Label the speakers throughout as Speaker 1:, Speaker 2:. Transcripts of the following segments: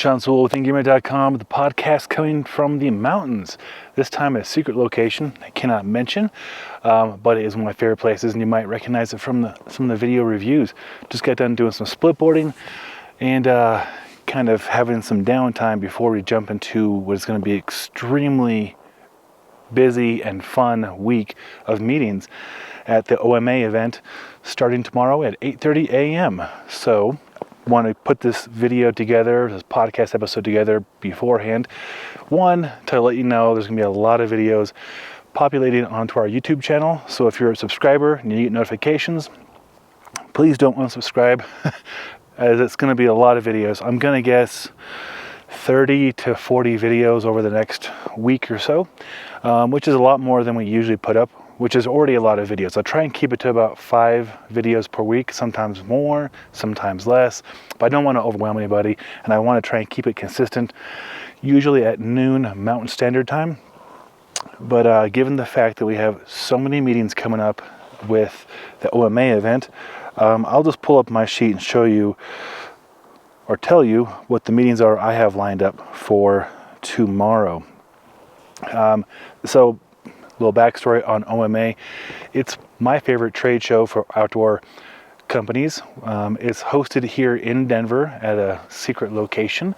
Speaker 1: Sean Sewell with Engearment.com, the podcast coming from the mountains. This time at a secret location I cannot mention, but it is one of my favorite places, and you might recognize it from some of the video reviews. Just got done doing some split boarding and kind of having some downtime before we jump into what is going to be extremely busy and fun week of meetings at the OMA event starting tomorrow at 8:30 a.m. So want to put this video together, this podcast episode together beforehand. One, to let you know there's going to be a lot of videos populating onto our YouTube channel. So if you're a subscriber and you get notifications, please don't unsubscribe as it's going to be a lot of videos. I'm going to guess 30 to 40 videos over the next week or so, which is a lot more than we usually put up, which is already a lot of videos. I try and keep it to about 5 videos per week, sometimes more, sometimes less, but I don't want to overwhelm anybody, and I want to try and keep it consistent, usually at noon Mountain Standard Time. But given the fact that we have so many meetings coming up with the OMA event, I'll just pull up my sheet and show you, or tell you, what the meetings are I have lined up for tomorrow. So, little backstory on OMA. It's my favorite trade show for outdoor companies. It's hosted here in Denver at a secret location.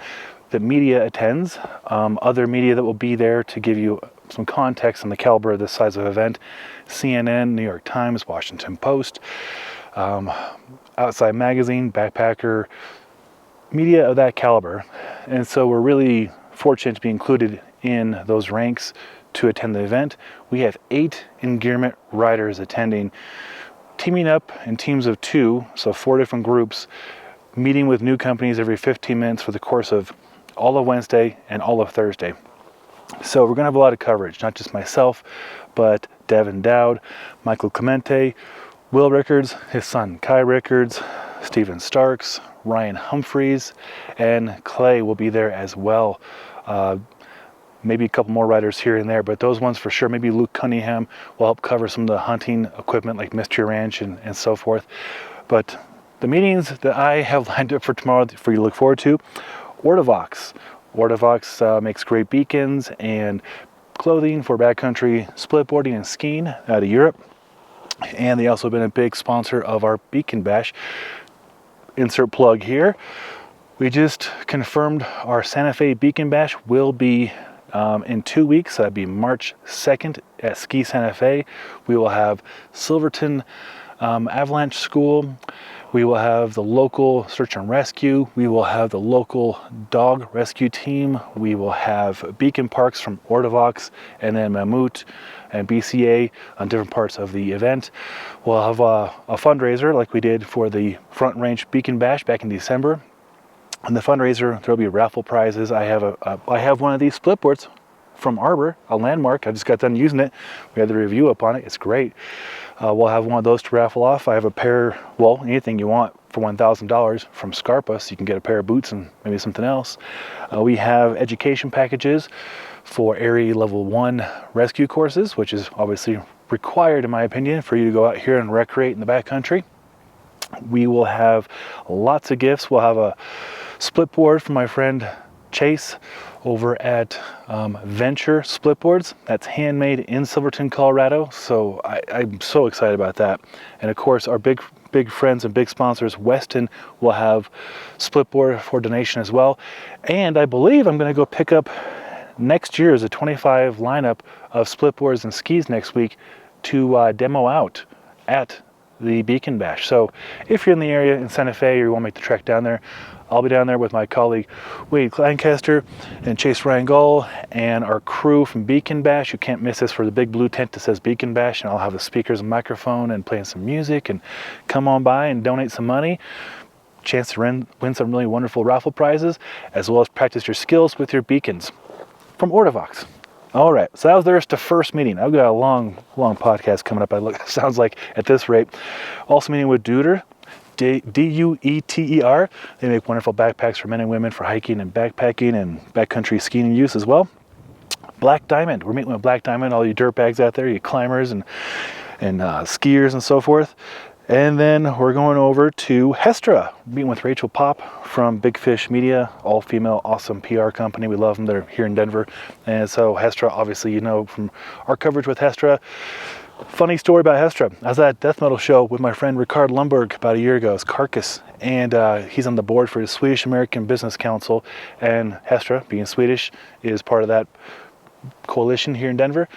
Speaker 1: The media attends. Other media that will be there to give you some context on the caliber of this size of event: CNN, New York Times, Washington Post, Outside Magazine, Backpacker, media of that caliber. And so we're really fortunate to be included in those ranks to attend the event. We have 8 Engearment riders attending, teaming up in teams of 2, so 4 different groups, meeting with new companies every 15 minutes for the course of all of Wednesday and all of Thursday. So we're going to have a lot of coverage, not just myself, but Devin Dowd, Michael Clemente, Will Rickards, his son Kai Rickards, Stephen Starks, Ryan Humphreys, and Clay will be there as well. Maybe a couple more riders here and there, but those ones for sure. Maybe Luke Cunningham will help cover some of the hunting equipment like Mystery Ranch and so forth. But the meetings that I have lined up for tomorrow for you to look forward to: Ortovox. Ortovox makes great beacons and clothing for backcountry splitboarding and skiing out of Europe. And they also have been a big sponsor of our Beacon Bash. Insert plug here. We just confirmed our Santa Fe Beacon Bash will be in 2 weeks. That'd be March 2nd at Ski Sante Fe. We will have Silverton Avalanche School. We will have the local search and rescue. We will have the local dog rescue team. We will have beacon parks from Ortovox, and then Mammut and BCA on different parts of the event. We'll have a fundraiser like we did for the Front Range Beacon Bash back in December. On the fundraiser, there'll be raffle prizes. I have one of these split boards from Arbor, a Landmark. I just got done using it. We had the review up on it. It's great. We'll have one of those to raffle off. I have a pair, well, anything you want for $1,000 from Scarpa, so you can get a pair of boots and maybe something else. We have education packages for ARI Level 1 rescue courses, which is obviously required, in my opinion, for you to go out here and recreate in the backcountry. We will have lots of gifts. We'll have a split board from my friend Chase over at Venture Splitboards. That's handmade in Silverton, Colorado. So I'm so excited about that. And of course, our big friends and big sponsors, Weston, will have splitboard for donation as well. And I believe I'm going to go pick up next year's a 25 lineup of splitboards and skis next week to demo out at the Beacon Bash. So if you're in the area in Santa Fe or you want to make the trek down there, I'll be down there with my colleague Wade Lancaster and Chase Rangel and our crew from Beacon Bash. You can't miss this for the big blue tent that says Beacon Bash, and I'll have the speakers and microphone and playing some music, and come on by and donate some money. Chance to win some really wonderful raffle prizes, as well as practice your skills with your beacons from Ortovox. All right, so that was the first meeting. I've got a long podcast coming up. Sounds like at this rate. Also meeting with Dueter, Dueter. They make wonderful backpacks for men and women for hiking and backpacking and backcountry skiing use as well. Black Diamond. We're meeting with Black Diamond, all you dirt bags out there, you climbers and skiers and so forth. And then we're going over to Hestra, meeting with Rachel Pop from Big Fish Media, all-female, awesome PR company. We love them. They're here in Denver. And so Hestra, obviously, you know from our coverage with Hestra. Funny story about Hestra. I was at a death metal show with my friend Ricard Lundberg about a year ago. It's Carcass. And he's on the board for the Swedish American Business Council. And Hestra, being Swedish, is part of that coalition here in Denver.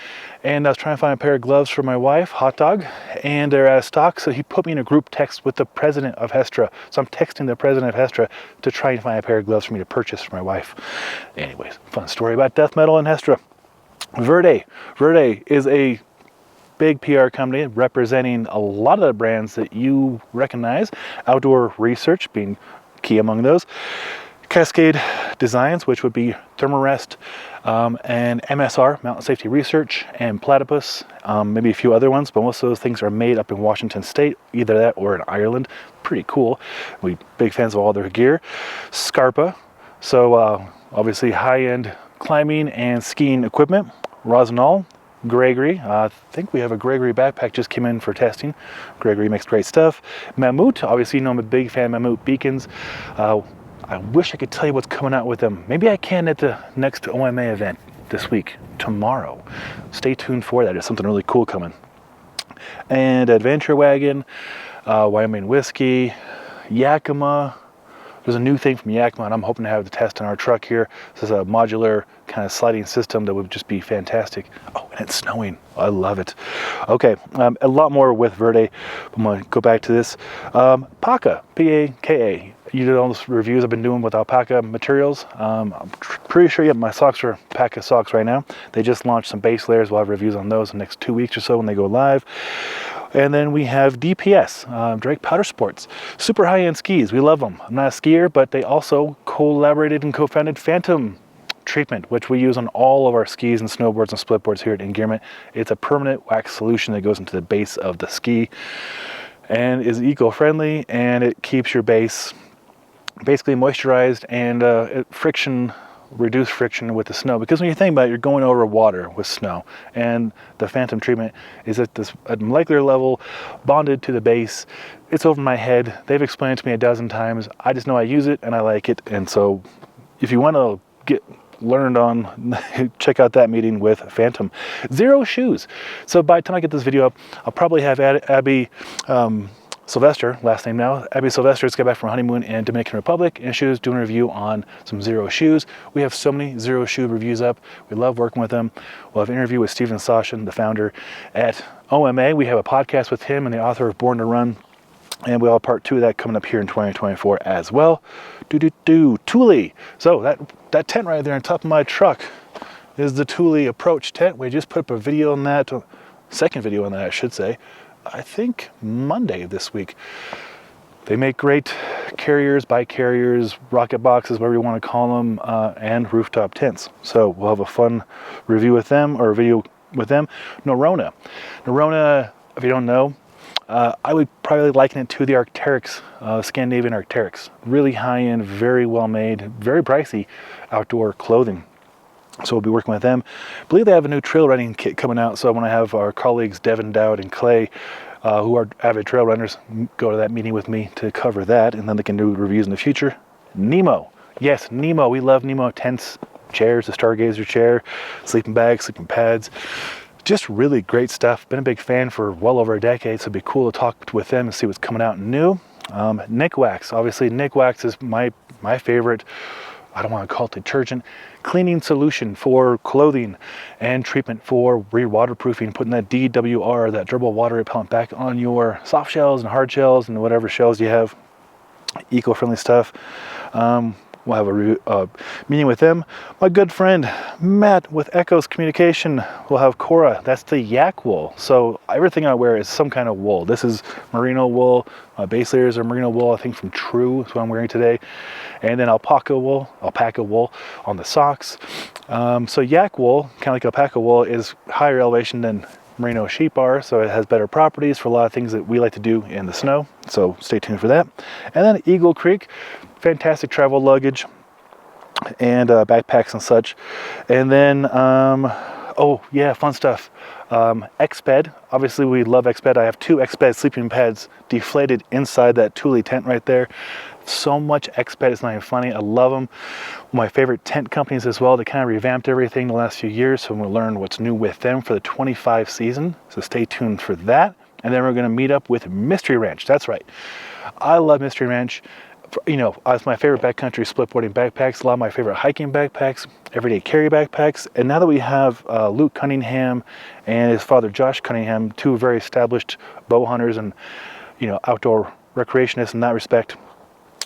Speaker 1: And I was trying to find a pair of gloves for my wife, Hot Dog, and they're out of stock. So he put me in a group text with the president of Hestra. So I'm texting the president of Hestra to try and find a pair of gloves for me to purchase for my wife. Anyways, fun story about death metal and Hestra. Verde is a big PR company representing a lot of the brands that you recognize. Outdoor Research being key among those. Cascade Designs, which would be Thermarest, and MSR, Mountain Safety Research, and Platypus, maybe a few other ones, but most of those things are made up in Washington State, either that or in Ireland. Pretty cool. We big fans of all their gear. Scarpa, so obviously high-end climbing and skiing equipment. Rosinol, Gregory, I think we have a Gregory backpack just came in for testing. Gregory makes great stuff. Mammut, obviously you know I'm a big fan of Mammut beacons. I wish I could tell you what's coming out with them. Maybe I can at the next OMA event this week, tomorrow. Stay tuned for that. There's something really cool coming. And Adventure Wagon, Wyoming Whiskey, Yakima. There's a new thing from Yakima, and I'm hoping to have the test in our truck here. This is a modular kind of sliding system that would just be fantastic. Oh, and it's snowing. I love it. Okay, a lot more with Verde. I'm going to go back to this. Paka, P-A-K-A. You did all those reviews I've been doing with alpaca materials. I'm pretty sure, yeah, my socks are Paka socks right now. They just launched some base layers. We'll have reviews on those in the next 2 weeks or so when they go live. And then we have DPS, Drake Powder Sports. Super high-end skis. We love them. I'm not a skier, but they also collaborated and co-founded Phantom treatment, which we use on all of our skis and snowboards and splitboards here at Engearment. It's a permanent wax solution that goes into the base of the ski and is eco-friendly, and it keeps your base basically moisturized and reduce friction with the snow, because when you think about it, you're going over water with snow, and the Phantom treatment is at this molecular level, bonded to the base. It's over my head. They've explained it to me a dozen times. I just know I use it and I like it. And so if you want to get learned on, check out that meeting with Phantom. Xero shoes. So by the time I get this video up, I'll probably have Abby Sylvester, last name now. Abby Sylvester has got back from honeymoon in Dominican Republic, and she was doing a review on some Xero shoes. We have so many Xero shoe reviews up. We love working with them. We'll have an interview with Steven Sashin, the founder at OMA. We have a podcast with him and the author of Born to Run. And we'll have part 2 of that coming up here in 2024 as well. Thule. So that tent right there on top of my truck is the Thule Approach tent. We just put up a video on that, second video on that, I should say. I think Monday of this week. They make great carriers, bike carriers, rocket boxes, whatever you want to call them, and rooftop tents. So we'll have a fun review with them, or a video with them. Norrona, if you don't know, I would probably liken it to the Arc'teryx, Scandinavian Arc'teryx. Really high-end, very well-made, very pricey outdoor clothing. So we'll be working with them. I believe they have a new trail running kit coming out, so I want to have our colleagues Devin, Dowd, and Clay, who are avid trail runners, go to that meeting with me to cover that, and then they can do reviews in the future. Nemo. Yes, Nemo. We love Nemo tents, chairs, the Stargazer chair, sleeping bags, sleeping pads. Just really great stuff. Been a big fan for well over a decade, so it'd be cool to talk with them and see what's coming out new. Nikwax. Obviously, Nikwax is my favorite, I don't want to call it detergent, cleaning solution for clothing and treatment for waterproofing, putting that DWR, that durable water repellent, back on your soft shells and hard shells and whatever shells you have. Eco-friendly stuff. We'll have a meeting with them. My good friend Matt with Echoes Communication will have Cora. That's the yak wool. So everything I wear is some kind of wool. This is merino wool. My base layers are merino wool, I think from True, is what I'm wearing today. And then alpaca wool on the socks. So yak wool, kind of like alpaca wool, is higher elevation than merino sheep are, so it has better properties for a lot of things that we like to do in the snow. So stay tuned for that. And then Eagle Creek, fantastic travel luggage and backpacks and such. And then Oh yeah, fun stuff. Exped, obviously we love Exped. I have 2 Exped sleeping pads deflated inside that Thule tent right there. So much Exped, it's not even funny. I love them. My favorite tent companies as well. They kind of revamped everything the last few years, so we'll learn what's new with them for the 25 season. So stay tuned for that. And then we're going to meet up with Mystery Ranch. That's right. I love Mystery Ranch. You know, it's my favorite backcountry splitboarding backpacks, a lot of my favorite hiking backpacks, everyday carry backpacks. And now that we have Luke Cunningham and his father Josh Cunningham, 2 very established bow hunters and, you know, outdoor recreationists in that respect,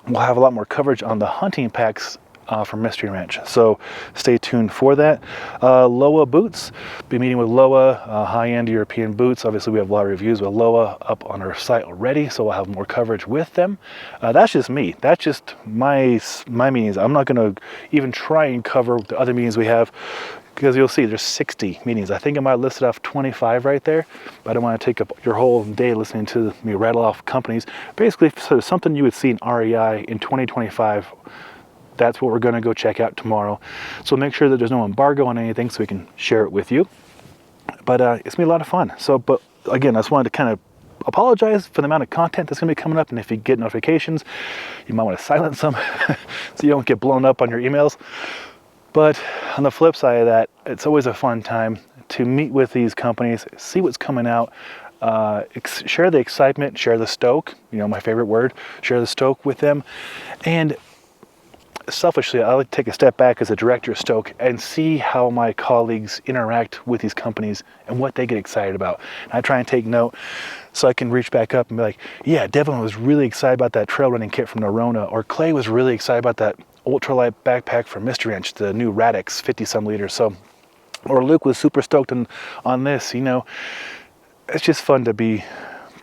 Speaker 1: we'll have a lot more coverage on the hunting packs from Mystery Ranch. So stay tuned for that. Loa Boots, be meeting with Loa, high-end European boots. Obviously we have a lot of reviews with Loa up on our site already, so we'll have more coverage with them. That's just me. That's just my meetings. I'm not going to even try and cover the other meetings we have, because you'll see there's 60 meetings. I think I might have listed off 25 right there, but I don't want to take up your whole day listening to me rattle off companies. Basically, so something you would see in REI in 2025, that's what we're going to go check out tomorrow. So make sure that there's no embargo on anything so we can share it with you. But it's going to be a lot of fun. So, but again, I just wanted to kind of apologize for the amount of content that's going to be coming up. And if you get notifications, you might want to silence them so you don't get blown up on your emails. But on the flip side of that, it's always a fun time to meet with these companies, see what's coming out, share the excitement, share the stoke, you know, my favorite word, share the stoke with them. And selfishly, I like to take a step back as a director of Stoke and see how my colleagues interact with these companies and what they get excited about. And I try and take note so I can reach back up and be like, yeah, Devin was really excited about that trail running kit from Norrona, or Clay was really excited about that ultralight backpack from Mystery Ranch, the new Radix 50-some liters. So, or Luke was super stoked on this. You know, it's just fun to be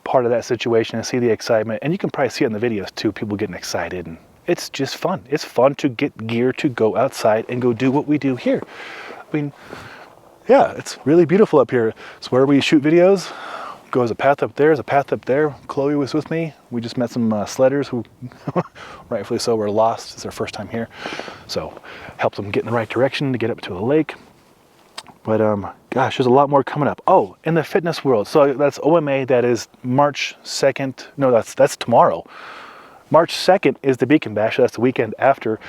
Speaker 1: part of that situation and see the excitement. And you can probably see it in the videos too, people getting excited, and it's just fun. It's fun to get gear to go outside and go do what we do here. I mean, yeah, it's really beautiful up here. It's where we shoot videos. Goes a path up there, there's a path up there. Chloe was with me. We just met some sledders who, rightfully so, were lost. It's their first time here. So helped them get in the right direction to get up to the lake. But gosh, there's a lot more coming up. Oh, in the fitness world. So that's OMA, that is March 2nd. No, that's tomorrow. March 2nd is the Beacon Bash. That's the weekend after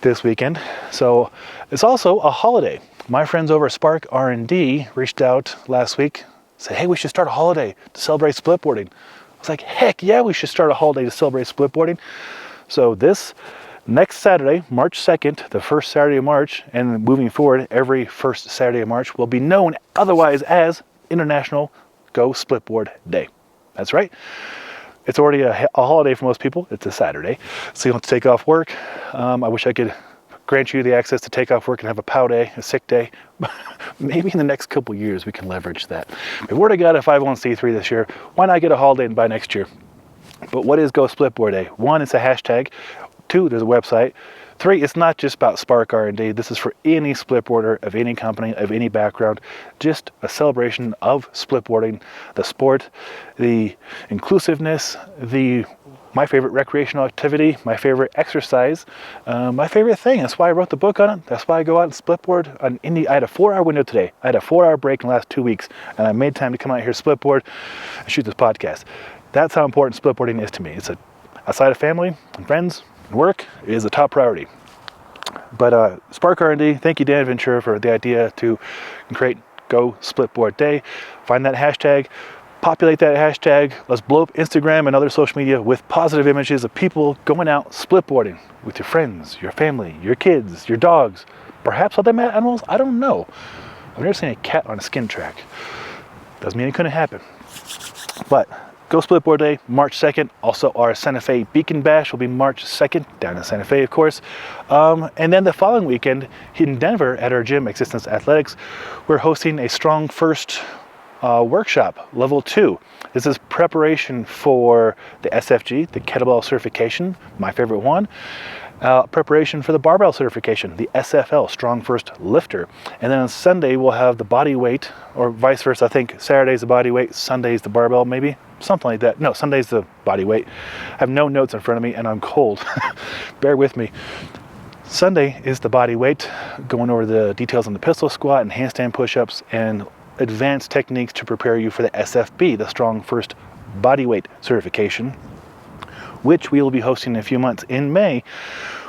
Speaker 1: this weekend. So it's also a holiday. My friends over at Spark R&D reached out last week, said, hey, we should start a holiday to celebrate splitboarding. I was like, heck yeah, we should start a holiday to celebrate splitboarding. So this next Saturday, March 2nd, the first Saturday of March, and moving forward, every first Saturday of March will be known otherwise as International Go Splitboard Day. That's right. It's already a holiday for most people. It's a Saturday, so you don't have to take off work. I wish I could grant you the access to take off work and have a POW day, a sick day. Maybe in the next couple years we can leverage that. We've already got a 501c3 this year. Why not get a holiday by next year? But what is Go Splitboard Day? 1, it's a hashtag. 2, there's a website. 3, it's not just about Spark R&D. This is for any splitboarder of any company, of any background. Just a celebration of splitboarding, the sport, the inclusiveness, my favorite recreational activity, my favorite exercise, my favorite thing. That's why I wrote the book on it. That's why I go out and splitboard. I had a 4-hour window today. I had a 4-hour break in the last 2 weeks, and I made time to come out here, splitboard, and shoot this podcast. That's how important splitboarding is to me. It's outside of family and friends and work, it is a top priority. But Spark R&D, thank you, Dan Ventura, for the idea to create Go Splitboard Day. Find that hashtag, populate that hashtag. Let's blow up Instagram and other social media with positive images of people going out splitboarding with your friends, your family, your kids, your dogs, perhaps other animals. I don't know. I've never seen a cat on a skin track. Doesn't mean it couldn't happen. But Go Splitboard Day, March 2nd. Also, our Santa Fe Beacon Bash will be March 2nd, down in Santa Fe, of course. And then the following weekend, in Denver, at our gym, Existence Athletics, we're hosting a StrongFirst workshop, level 2. This is preparation for the SFG, the kettlebell certification, my favorite one. Preparation for the barbell certification, the SFL, StrongFirst Lifter. And then on Sunday, we'll have the body weight, or vice versa. I think Saturday's the body weight, Sunday's the barbell, maybe. Something like that. No, Sunday's the body weight. I have no notes in front of me, and I'm cold. Bear with me. Sunday is the body weight, going over the details on the pistol squat and handstand push-ups and advanced techniques to prepare you for the SFB, the StrongFirst bodyweight certification, which we will be hosting in a few months in May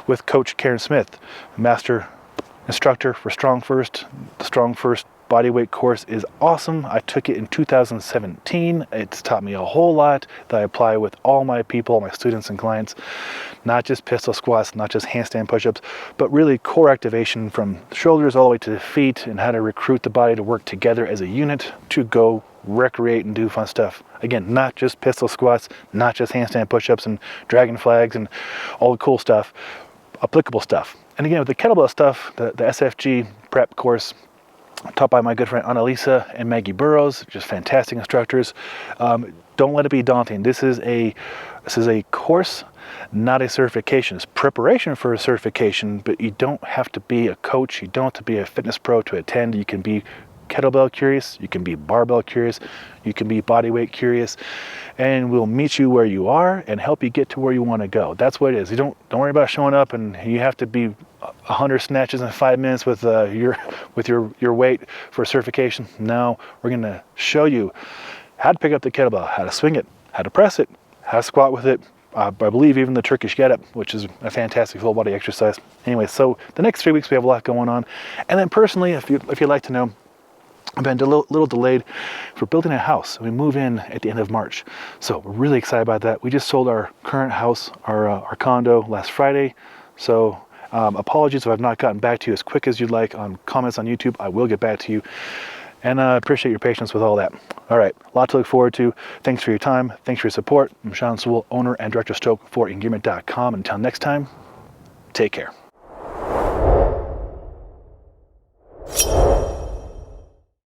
Speaker 1: with Coach Karen Smith, master instructor for StrongFirst. The StrongFirst bodyweight course is awesome. I took it in 2017. It's taught me a whole lot that I apply with all my people, my students and clients. Not just pistol squats, not just handstand push-ups, but really core activation from the shoulders all the way to the feet, and how to recruit the body to work together as a unit to go recreate and do fun stuff. Again, not just pistol squats, not just handstand push-ups and dragon flags and all the cool stuff, applicable stuff. And again, with the kettlebell stuff, the SFG prep course, taught by my good friend Annalisa and Maggie Burrows, just fantastic instructors. Don't let it be daunting. This is a course, not a certification. It's preparation for a certification, but you don't have to be a coach. You don't have to be a fitness pro to attend. You can be kettlebell curious, you can be barbell curious, you can be bodyweight curious, and we'll meet you where you are and help you get to where you want to go. That's what it is. You don't worry about showing up and you have to be 100 snatches in 5 minutes with your weight for certification. No, we're going to show you how to pick up the kettlebell, how to swing it, how to press it, how to squat with it. I believe even the Turkish get-up, which is a fantastic full body exercise. Anyway, so the next 3 weeks we have a lot going on. And then personally, if you'd like to know, I've been a little delayed for building a house. We move in at the end of March. So we're really excited about that. We just sold our current house, our condo, last Friday. So apologies if I've not gotten back to you as quick as you'd like on comments on YouTube. I will get back to you. And I appreciate your patience with all that. All right, a lot to look forward to. Thanks for your time. Thanks for your support. I'm Sean Sewell, owner and director of Stoke for Engearment.com. Until next time, take care.